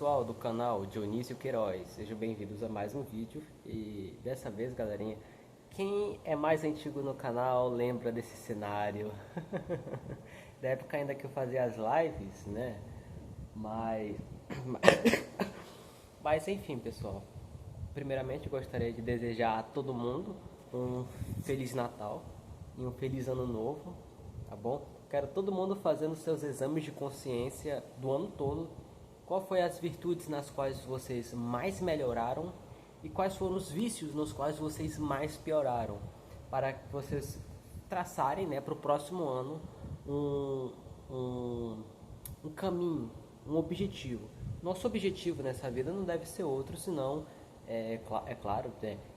pessoal do canal Dionísio Queiroz, sejam bem-vindos a mais um vídeo. E dessa vez, galerinha, quem é mais antigo no canal lembra desse cenário. Da época ainda que eu fazia as lives, né? Mas mas enfim, pessoal, primeiramente eu gostaria de desejar a todo mundo um Feliz Natal e um Feliz Ano Novo, tá bom? Quero todo mundo fazendo seus exames de consciência do ano todo. Qual foi as virtudes nas quais vocês mais melhoraram e quais foram os vícios nos quais vocês mais pioraram, para que vocês traçarem, né, para o próximo ano um caminho, um objetivo. Nosso objetivo nessa vida não deve ser outro, senão, é claro,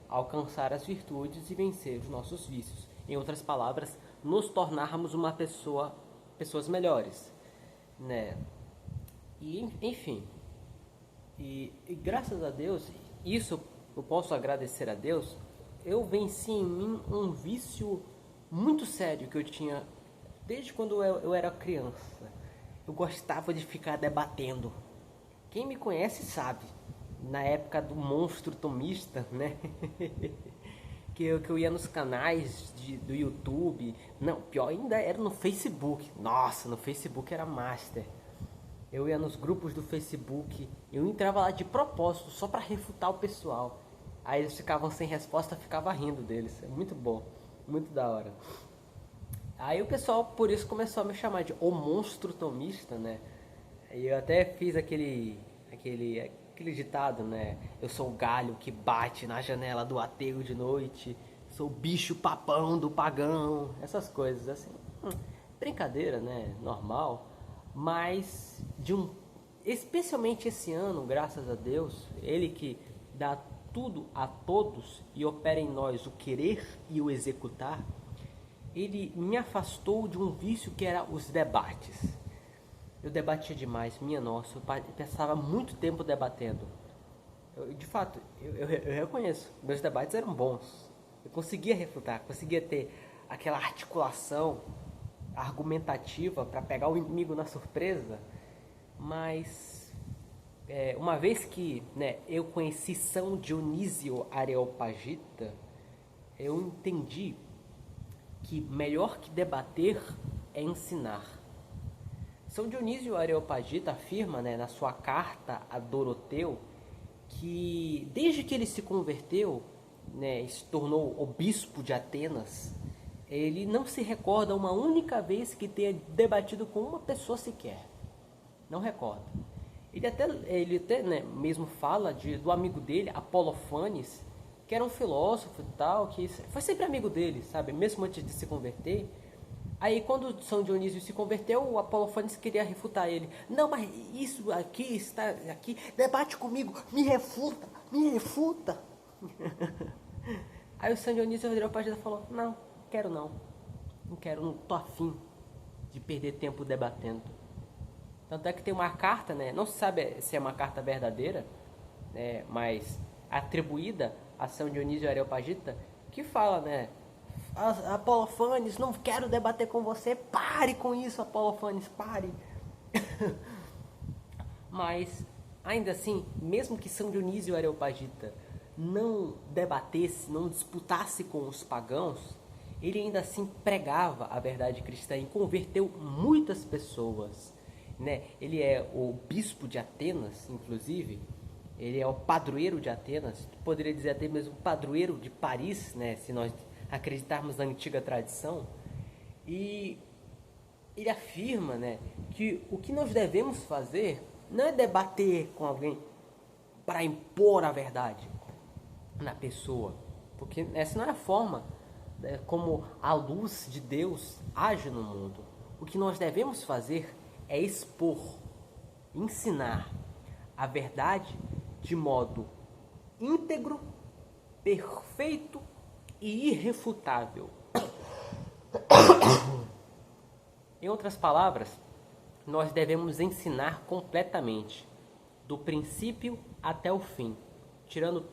alcançar as virtudes e vencer os nossos vícios. Em outras palavras, nos tornarmos pessoas melhores, né? E enfim, e graças a Deus, isso eu posso agradecer a Deus. Eu venci em mim um vício muito sério que eu tinha desde quando eu era criança. Eu gostava de ficar debatendo. Quem me conhece sabe, na época do monstro tomista, né? que eu ia nos canais do YouTube. Não, pior ainda era no Facebook. Nossa, no Facebook era master. Eu ia nos grupos do Facebook, eu entrava lá de propósito, só para refutar o pessoal. Aí eles ficavam sem resposta, eu ficava rindo deles. É muito bom, muito da hora. Aí o pessoal, por isso, começou a me chamar de o monstro tomista, né? E eu até fiz aquele ditado, né? Eu sou o galho que bate na janela do ateu de noite. Sou o bicho papão do pagão. Essas coisas, assim. Brincadeira, né? Normal. Mas especialmente esse ano, graças a Deus, Ele que dá tudo a todos e opera em nós o querer e o executar, Ele me afastou de um vício que era os debates. Eu debatia demais, minha nossa, eu passava muito tempo debatendo. De fato, eu reconheço, meus debates eram bons. Eu conseguia refutar, conseguia ter aquela articulação argumentativa para pegar o inimigo na surpresa, mas uma vez que, né, eu conheci São Dionísio Areopagita, eu entendi que melhor que debater é ensinar. São Dionísio Areopagita afirma, né, na sua carta a Doroteu, que desde que ele se converteu, né, e se tornou o bispo de Atenas, ele não se recorda uma única vez que tenha debatido com uma pessoa sequer. Não recorda. Ele até né, mesmo fala do amigo dele, Apolofanes, que era um filósofo e tal, que foi sempre amigo dele, sabe? Mesmo antes de se converter. Aí quando São Dionísio se converteu, o Apolofanes queria refutar ele. Não, mas isso aqui está aqui, debate comigo, me refuta, me refuta. Aí o São Dionísio Areopagita falou, não quero não quero, não tô afim de perder tempo debatendo. Tanto é que tem uma carta, né, não se sabe se é uma carta verdadeira, né, mas atribuída a São Dionísio Areopagita, que fala, né, Apolofanes, não quero debater com você, pare com isso, Apolofanes, pare. Mas ainda assim, mesmo que São Dionísio Areopagita não debatesse, não disputasse com os pagãos, ele ainda assim pregava a verdade cristã e converteu muitas pessoas, né? Ele é o bispo de Atenas, inclusive, ele é o padroeiro de Atenas, poderia dizer até mesmo padroeiro de Paris, né? Se nós acreditarmos na antiga tradição. E ele afirma, né, que o que nós devemos fazer não é debater com alguém para impor a verdade na pessoa, porque essa não é a forma como a luz de Deus age no mundo. O que nós devemos fazer é expor, ensinar a verdade de modo íntegro, perfeito e irrefutável. Em outras palavras, nós devemos ensinar completamente, do princípio até o fim, tirando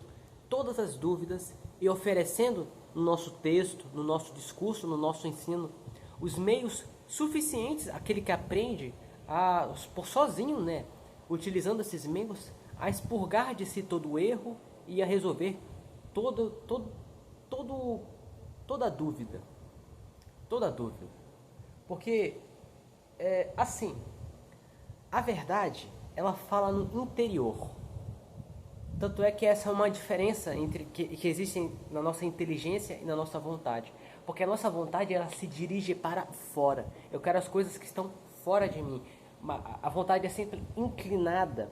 todas as dúvidas e oferecendo no nosso texto, no nosso discurso, no nosso ensino, os meios suficientes àquele que aprende por sozinho, né, utilizando esses meios a expurgar de si todo o erro e a resolver todo, todo, todo, toda dúvida. Toda dúvida. Porque, assim, a verdade, ela fala no interior. Tanto é que essa é uma diferença entre que existe na nossa inteligência e na nossa vontade. Porque a nossa vontade, ela se dirige para fora. Eu quero as coisas que estão fora de mim. A vontade é sempre inclinada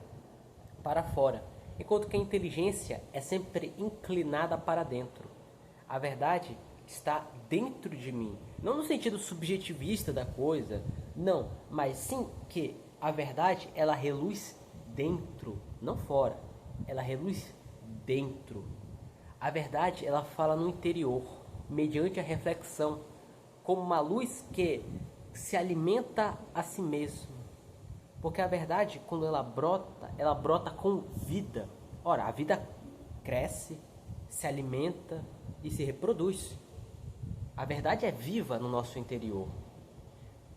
para fora. Enquanto que a inteligência é sempre inclinada para dentro. A verdade está dentro de mim. Não no sentido subjetivista da coisa, não. Mas sim que a verdade, ela reluz dentro, não fora. Ela reluz dentro. A verdade, ela fala no interior, mediante a reflexão, como uma luz que se alimenta a si mesma. Porque a verdade, quando ela brota com vida. Ora, a vida cresce, se alimenta e se reproduz. A verdade é viva no nosso interior.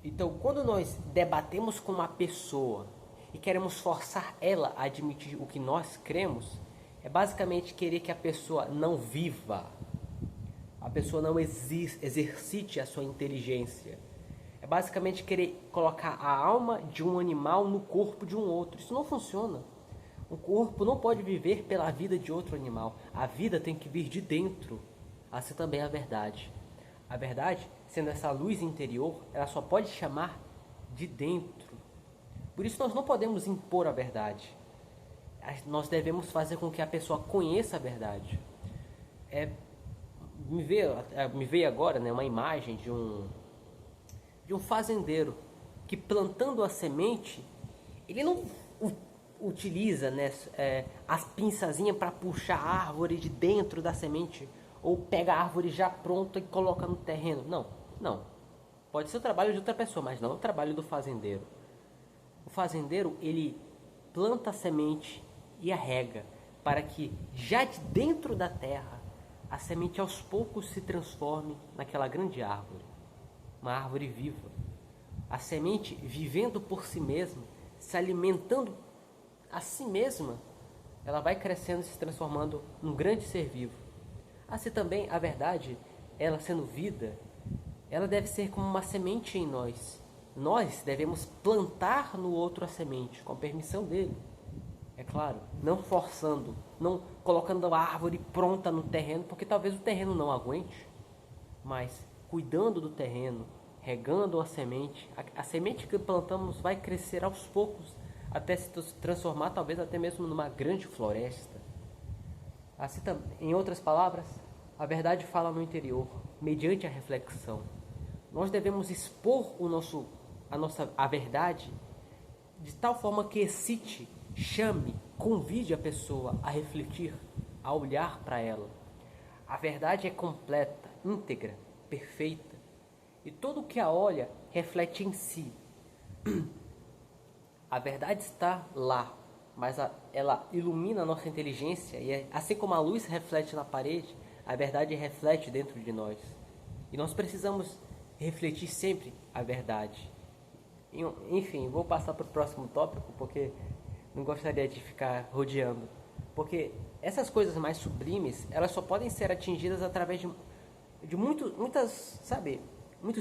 Então, quando nós debatemos com uma pessoa e queremos forçar ela a admitir o que nós cremos, é basicamente querer que a pessoa não viva, a pessoa não exercite a sua inteligência. É basicamente querer colocar a alma de um animal no corpo de um outro. Isso não funciona. O corpo não pode viver pela vida de outro animal. A vida tem que vir de dentro. Assim também é a verdade. A verdade, sendo essa luz interior, ela só pode chamar de dentro. Por isso nós não podemos impor a verdade. Nós devemos fazer com que a pessoa conheça a verdade. Me veio agora, né, uma imagem de um fazendeiro que, plantando a semente, ele não utiliza, né, as pinçazinhas para puxar a árvore de dentro da semente, ou pega a árvore já pronta e coloca no terreno. Não. Pode ser o trabalho de outra pessoa, mas não o trabalho do fazendeiro. O fazendeiro, ele planta a semente e a rega, para que já de dentro da terra a semente aos poucos se transforme naquela grande árvore. Uma árvore viva. A semente vivendo por si mesma, se alimentando a si mesma, ela vai crescendo e se transformando num grande ser vivo. Assim também a verdade, ela sendo vida, ela deve ser como uma semente em nós. Nós devemos plantar no outro a semente, com a permissão dele. É claro, não forçando, não colocando a árvore pronta no terreno, porque talvez o terreno não aguente, mas cuidando do terreno, regando a semente. A semente que plantamos vai crescer aos poucos, até se transformar talvez até mesmo numa grande floresta. Assim, em outras palavras, a verdade fala no interior, mediante a reflexão. Nós devemos expor a verdade de tal forma que excite, chame, convide a pessoa a refletir, a olhar para ela. A verdade é completa, íntegra, perfeita, e tudo o que a olha reflete em si. A verdade está lá, mas ela ilumina a nossa inteligência, e assim como a luz reflete na parede, a verdade reflete dentro de nós. E nós precisamos refletir sempre a verdade. Enfim, vou passar para o próximo tópico, porque não gostaria de ficar rodeando. Porque essas coisas mais sublimes, elas só podem ser atingidas através de muitos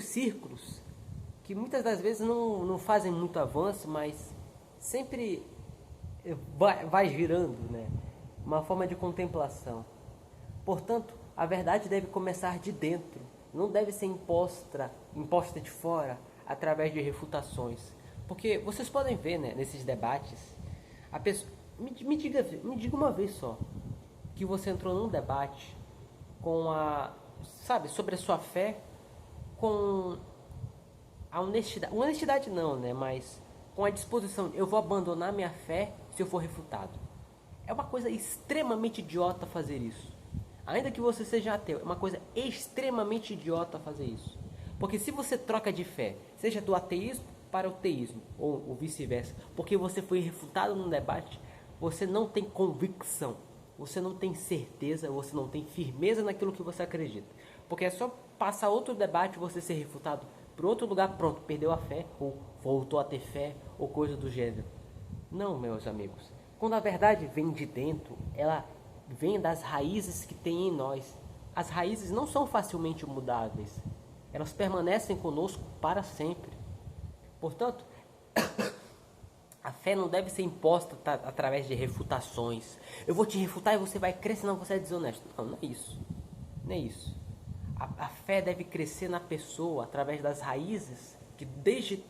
círculos, que muitas das vezes não fazem muito avanço, mas sempre vai girando, né? Uma forma de contemplação. Portanto, a verdade deve começar de dentro, não deve ser imposta de fora, através de refutações. Porque vocês podem ver, né, nesses debates, a pessoa, me diga uma vez só, que você entrou num debate sobre a sua fé, com a honestidade não, né, mas com a disposição, eu vou abandonar minha fé se eu for refutado. É uma coisa extremamente idiota fazer isso. Ainda que você seja ateu, é uma coisa extremamente idiota fazer isso. Porque se você troca de fé, seja do ateísmo para o teísmo, ou vice-versa, porque você foi refutado num debate, você não tem convicção, você não tem certeza, você não tem firmeza naquilo que você acredita. Porque é só passar outro debate, você ser refutado por outro lugar, pronto, perdeu a fé, ou voltou a ter fé, ou coisa do gênero. Não, meus amigos. Quando a verdade vem de dentro, ela vem das raízes que tem em nós. As raízes não são facilmente mudáveis. Elas permanecem conosco para sempre. Portanto, a fé não deve ser imposta através de refutações. Eu vou te refutar e você vai crer, senão você é desonesto. Não, não é isso. Não é isso. A fé deve crescer na pessoa através das raízes que desde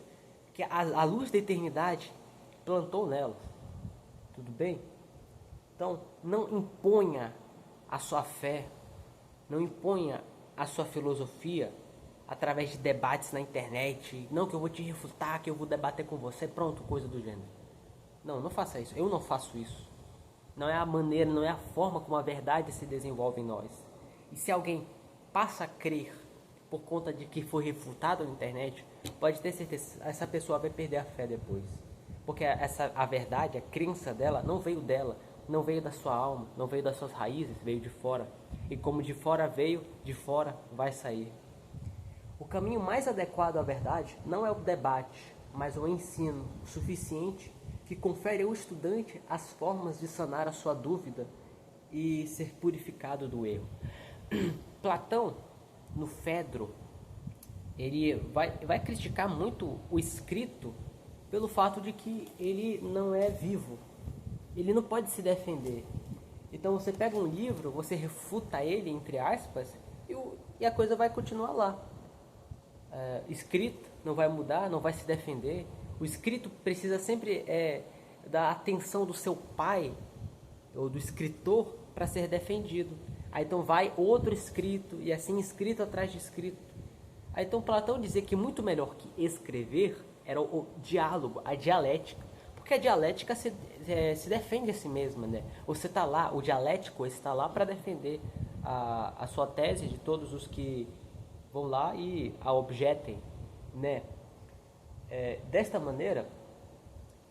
que a luz da eternidade plantou nelas. Tudo bem? Então, não imponha a sua fé, não imponha a sua filosofia através de debates na internet. Não, que eu vou te refutar, que eu vou debater com você, pronto, coisa do gênero. Não, não faça isso. Eu não faço isso. Não é a maneira, não é a forma como a verdade se desenvolve em nós. E se alguém passa a crer por conta de que foi refutado na internet, pode ter certeza, essa pessoa vai perder a fé depois. Porque a verdade, a crença dela, não veio dela, não veio da sua alma, não veio das suas raízes, veio de fora. E como de fora veio, de fora vai sair. O caminho mais adequado à verdade não é o debate, mas o ensino suficiente que confere ao estudante as formas de sanar a sua dúvida e ser purificado do erro. Platão, no Fedro, ele vai criticar muito o escrito pelo fato de que ele não é vivo. Ele não pode se defender. Então você pega um livro, você refuta ele, entre aspas, e a coisa vai continuar lá. Escrito não vai mudar, não vai se defender. O escrito precisa sempre da atenção do seu pai ou do escritor para ser defendido. Aí então vai outro escrito e assim escrito atrás de escrito. Aí então Platão dizia que muito melhor que escrever era o diálogo, a dialética. Porque a dialética se defende a si mesma, né? Você está lá, o dialético está lá para defender a sua tese de todos os que vão lá e a objetem, né? Desta maneira,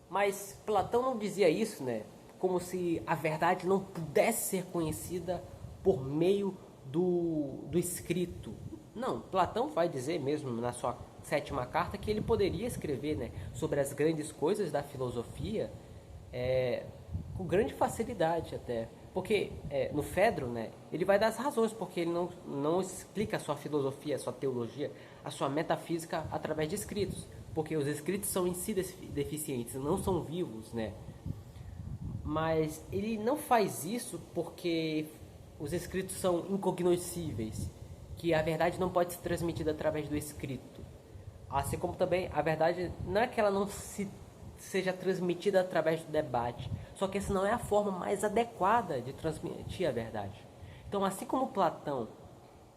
mas Platão não dizia isso, né? Como se a verdade não pudesse ser conhecida por meio do escrito. Não, Platão vai dizer mesmo na sua sétima carta que ele poderia escrever, né, sobre as grandes coisas da filosofia com grande facilidade até. Porque no Fedro, né, ele vai dar as razões porque ele não explica a sua filosofia, a sua teologia, a sua metafísica através de escritos. Porque os escritos são em si deficientes, não são vivos, né? Mas ele não faz isso porque os escritos são incognoscíveis, que a verdade não pode ser transmitida através do escrito. Assim como também a verdade não é que ela não seja transmitida através do debate, só que essa não é a forma mais adequada de transmitir a verdade. Então, assim como Platão,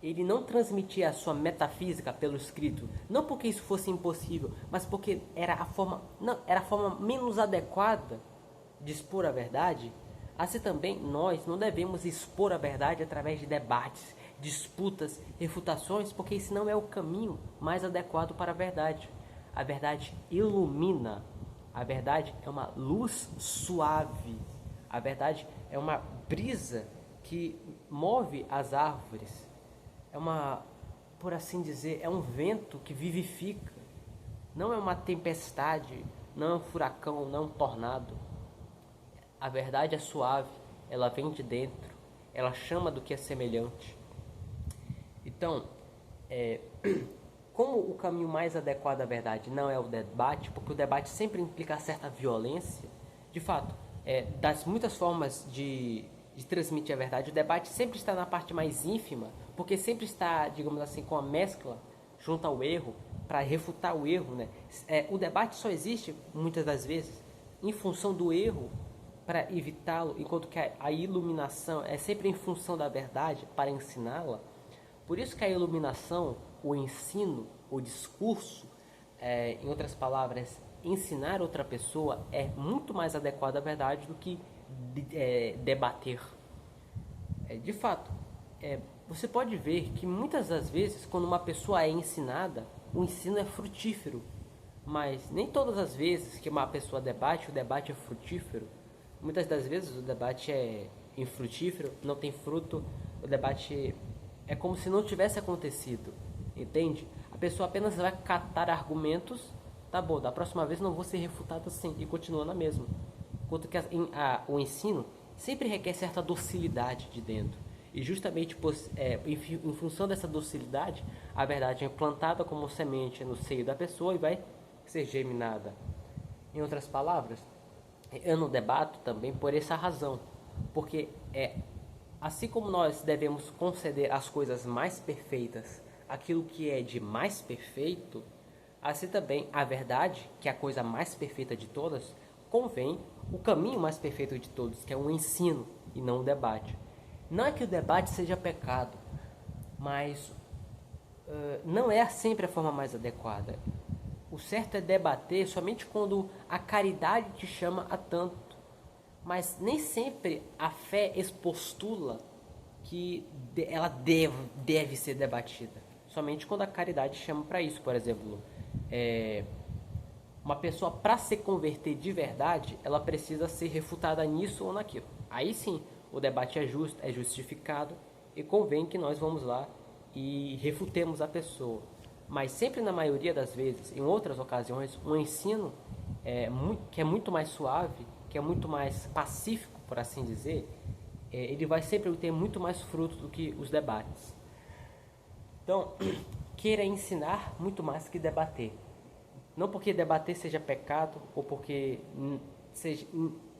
ele não transmitia a sua metafísica pelo escrito, não porque isso fosse impossível, mas porque era a forma menos adequada de expor a verdade. Assim também nós não devemos expor a verdade através de debates, disputas, refutações, porque esse não é o caminho mais adequado para a verdade. A verdade ilumina. A verdade é uma luz suave. A verdade é uma brisa que move as árvores. Por assim dizer, é um vento que vivifica. Não é uma tempestade, não é um furacão, não é um tornado. A verdade é suave, ela vem de dentro, ela chama do que é semelhante. Então, como o caminho mais adequado à verdade não é o debate, porque o debate sempre implica certa violência, de fato, das muitas formas de transmitir a verdade, o debate sempre está na parte mais ínfima, porque sempre está, digamos assim, com a mescla junto ao erro, para refutar o erro, né? O debate só existe, muitas das vezes, em função do erro, para evitá-lo, enquanto que a iluminação é sempre em função da verdade, para ensiná-la. Por isso que a iluminação, o ensino, o discurso, em outras palavras, ensinar outra pessoa é muito mais adequado à verdade do que debater. De fato, você pode ver que muitas das vezes, quando uma pessoa é ensinada, o ensino é frutífero. Mas nem todas as vezes que uma pessoa debate, o debate é frutífero. Muitas das vezes o debate é infrutífero, não tem fruto, o debate é como se não tivesse acontecido, entende? A pessoa apenas vai catar argumentos, tá bom, da próxima vez não vou ser refutado assim, e continua na mesma. enquanto que o ensino sempre requer certa docilidade de dentro. E justamente em função dessa docilidade, a verdade é implantada como semente no seio da pessoa e vai ser germinada. Em outras palavras, eu não debato também por essa razão, porque assim como nós devemos conceder às coisas mais perfeitas aquilo que é de mais perfeito, assim também a verdade, que é a coisa mais perfeita de todas, convém o caminho mais perfeito de todos, que é o ensino e não o debate. Não é que o debate seja pecado, mas não é sempre a forma mais adequada. O certo é debater somente quando a caridade te chama a tanto. Mas nem sempre a fé expostula que ela deve ser debatida. Somente quando a caridade chama para isso. Por exemplo, uma pessoa, para se converter de verdade, ela precisa ser refutada nisso ou naquilo. Aí sim, o debate é justo, é justificado e convém que nós vamos lá e refutemos a pessoa. Mas sempre, na maioria das vezes, em outras ocasiões, um ensino que é muito mais suave, que é muito mais pacífico, por assim dizer, ele vai sempre ter muito mais fruto do que os debates. Então, queira ensinar muito mais que debater. Não porque debater seja pecado ou porque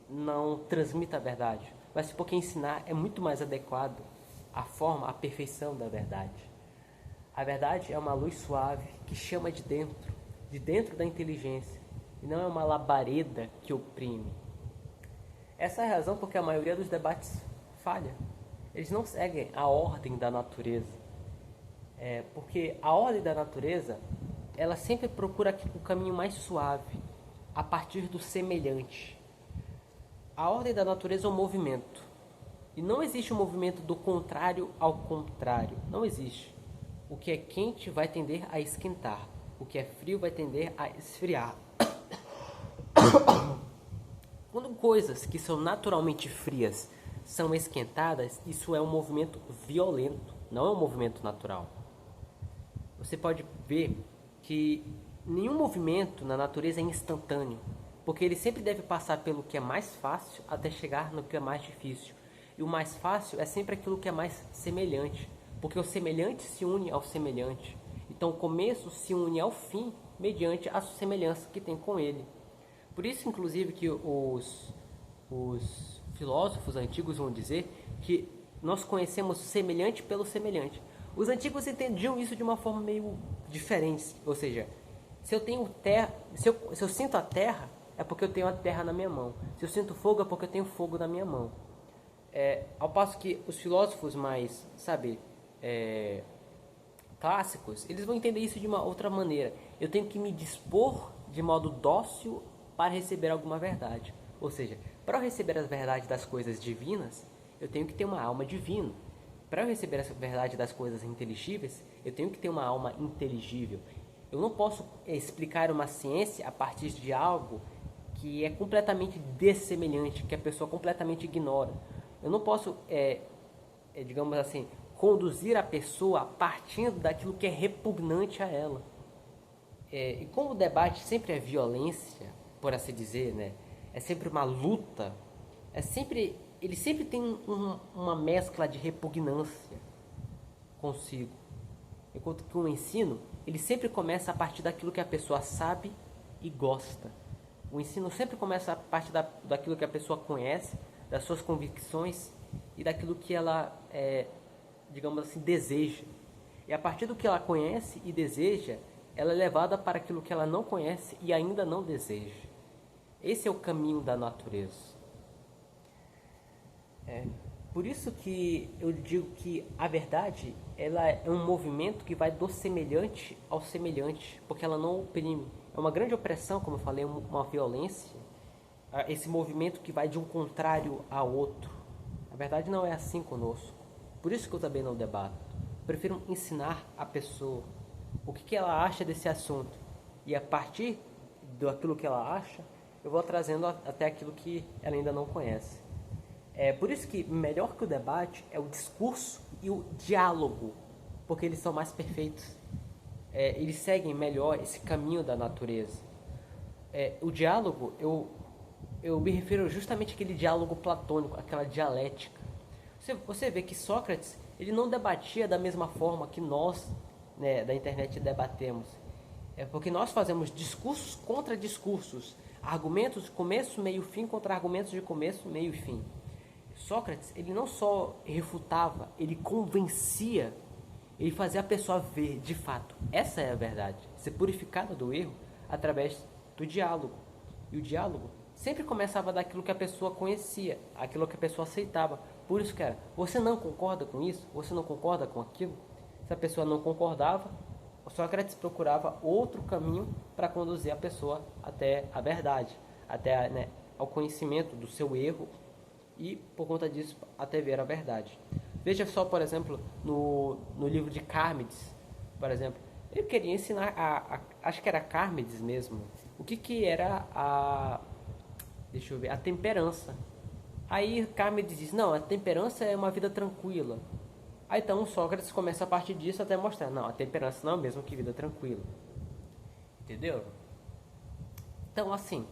não transmita a verdade, mas porque ensinar é muito mais adequado à forma, à perfeição da verdade. A verdade é uma luz suave que chama de dentro da inteligência, e não é uma labareda que oprime. Essa é a razão porque a maioria dos debates falha. Eles não seguem a ordem da natureza. Porque a ordem da natureza, ela sempre procura o caminho mais suave, a partir do semelhante. A ordem da natureza é um movimento. E não existe um movimento do contrário ao contrário. Não existe. O que é quente vai tender a esquentar. O que é frio vai tender a esfriar. Quando coisas que são naturalmente frias são esquentadas, isso é um movimento violento, não é um movimento natural. Você pode ver que nenhum movimento na natureza é instantâneo, porque ele sempre deve passar pelo que é mais fácil até chegar no que é mais difícil. E o mais fácil é sempre aquilo que é mais semelhante, porque o semelhante se une ao semelhante. Então o começo se une ao fim mediante a semelhança que tem com ele. Por isso, inclusive, que os filósofos antigos vão dizer que nós conhecemos o semelhante pelo semelhante. Os antigos entendiam isso de uma forma meio diferente. Ou seja, se eu tenho terra, se eu sinto a terra, é porque eu tenho a terra na minha mão. Se eu sinto fogo, é porque eu tenho fogo na minha mão. Ao passo que os filósofos mais, clássicos, eles vão entender isso de uma outra maneira. Eu tenho que me dispor de modo dócil para receber alguma verdade. Ou seja, para eu receber as verdades das coisas divinas, eu tenho que ter uma alma divina. Para eu receber essa verdade das coisas inteligíveis, eu tenho que ter uma alma inteligível. Eu não posso explicar uma ciência a partir de algo que é completamente dessemelhante, que a pessoa completamente ignora. Eu não posso, digamos assim, conduzir a pessoa partindo daquilo que é repugnante a ela. E como o debate sempre é violência, por assim dizer, né? É sempre uma luta, ele sempre tem uma mescla de repugnância consigo. Enquanto que o ensino, ele sempre começa a partir daquilo que a pessoa sabe e gosta. O ensino sempre começa a partir daquilo que a pessoa conhece, das suas convicções e daquilo que ela, digamos assim, deseja. E a partir do que ela conhece e deseja, ela é levada para aquilo que ela não conhece e ainda não deseja. Esse é o caminho da natureza. Por isso que eu digo que a verdade, ela é um movimento que vai do semelhante ao semelhante, porque ela não oprime. É uma grande opressão, como eu falei, uma violência, esse movimento que vai de um contrário a outro. A verdade não é assim conosco. Por isso que eu também não debato. Prefiro ensinar a pessoa o que ela acha desse assunto. E a partir daquilo que ela acha, eu vou trazendo até aquilo que ela ainda não conhece. Por isso que melhor que o debate é o discurso e o diálogo, porque eles são mais perfeitos. Eles seguem melhor esse caminho da natureza. O diálogo, eu me refiro justamente àquele diálogo platônico, aquela dialética. Você vê que Sócrates, ele não debatia da mesma forma que nós, né, da internet debatemos. É porque nós fazemos discursos contra discursos, argumentos de começo, meio, fim contra argumentos de começo, meio e fim. Sócrates, ele não só refutava, ele convencia, ele fazia a pessoa ver, de fato, essa é a verdade, ser purificada do erro através do diálogo. E o diálogo sempre começava daquilo que a pessoa conhecia, aquilo que a pessoa aceitava. Por isso que era, você não concorda com isso? Você não concorda com aquilo? Se a pessoa não concordava, Sócrates procurava outro caminho para conduzir a pessoa até a verdade, até, né, ao conhecimento do seu erro e, por conta disso, até ver a verdade. Veja só, por exemplo, no livro de Carmides, por exemplo, ele queria ensinar, acho que era Carmides mesmo, o que era deixa eu ver, a temperança. Aí Carmides diz, não, a temperança é uma vida tranquila. Aí então Sócrates começa a partir disso até mostrar, não, a temperança não é o mesmo que vida tranquila. Entendeu? Então, assim,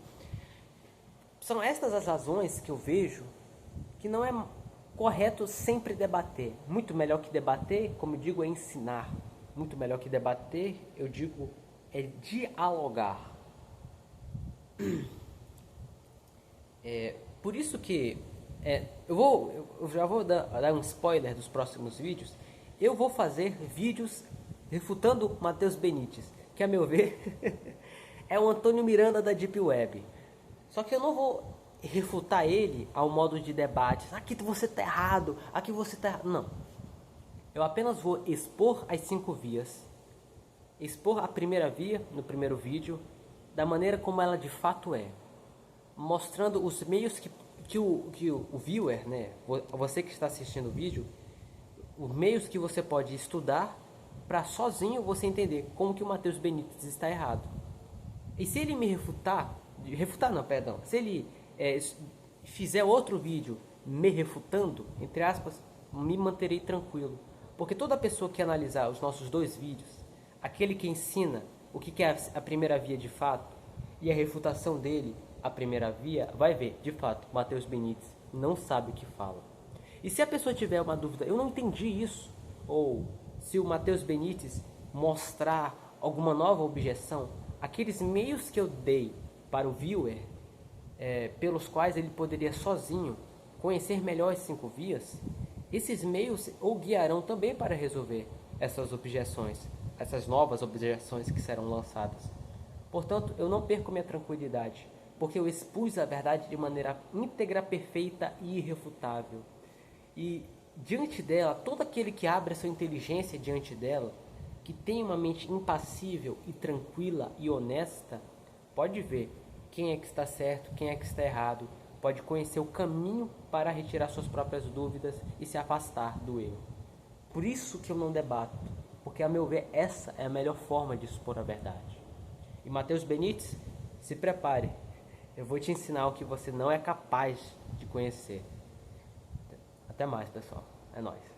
são estas as razões que eu vejo que não é correto sempre debater. Muito melhor que debater, como eu digo, é ensinar. Muito melhor que debater, eu digo, é dialogar. Por isso que eu já vou dar um spoiler dos próximos vídeos. Eu vou fazer vídeos refutando Matheus Benítez, que a meu ver é o Antônio Miranda da Deep Web. Só que eu não vou refutar ele ao modo de debate. Aqui você está errado, aqui você está errado. Não. Eu apenas vou expor as 5 vias. Expor a primeira via no primeiro vídeo, da maneira como ela de fato é. Mostrando os meios que o viewer, né, você que está assistindo o vídeo, os meios que você pode estudar para sozinho você entender como que o Matheus Benítez está errado. E se ele me refutar não, perdão, se ele fizer outro vídeo me refutando, entre aspas, me manterei tranquilo. Porque toda pessoa que analisar os nossos 2 vídeos, aquele que ensina o que é a primeira via de fato e a refutação dele, a primeira via, vai ver, de fato, Matheus Benítez não sabe o que fala. E se a pessoa tiver uma dúvida, eu não entendi isso, ou se o Matheus Benítez mostrar alguma nova objeção, aqueles meios que eu dei para o viewer, pelos quais ele poderia sozinho conhecer melhor as 5 vias, esses meios o guiarão também para resolver essas objeções, essas novas objeções que serão lançadas. Portanto, eu não perco minha tranquilidade, porque eu expus a verdade de maneira íntegra, perfeita e irrefutável. E diante dela, todo aquele que abre a sua inteligência diante dela, que tem uma mente impassível e tranquila e honesta, pode ver quem é que está certo, quem é que está errado, pode conhecer o caminho para retirar suas próprias dúvidas e se afastar do erro. Por isso que eu não debato, porque a meu ver essa é a melhor forma de expor a verdade. E Matheus Benítez, se prepare, eu vou te ensinar o que você não é capaz de conhecer. Até mais, pessoal. É nóis.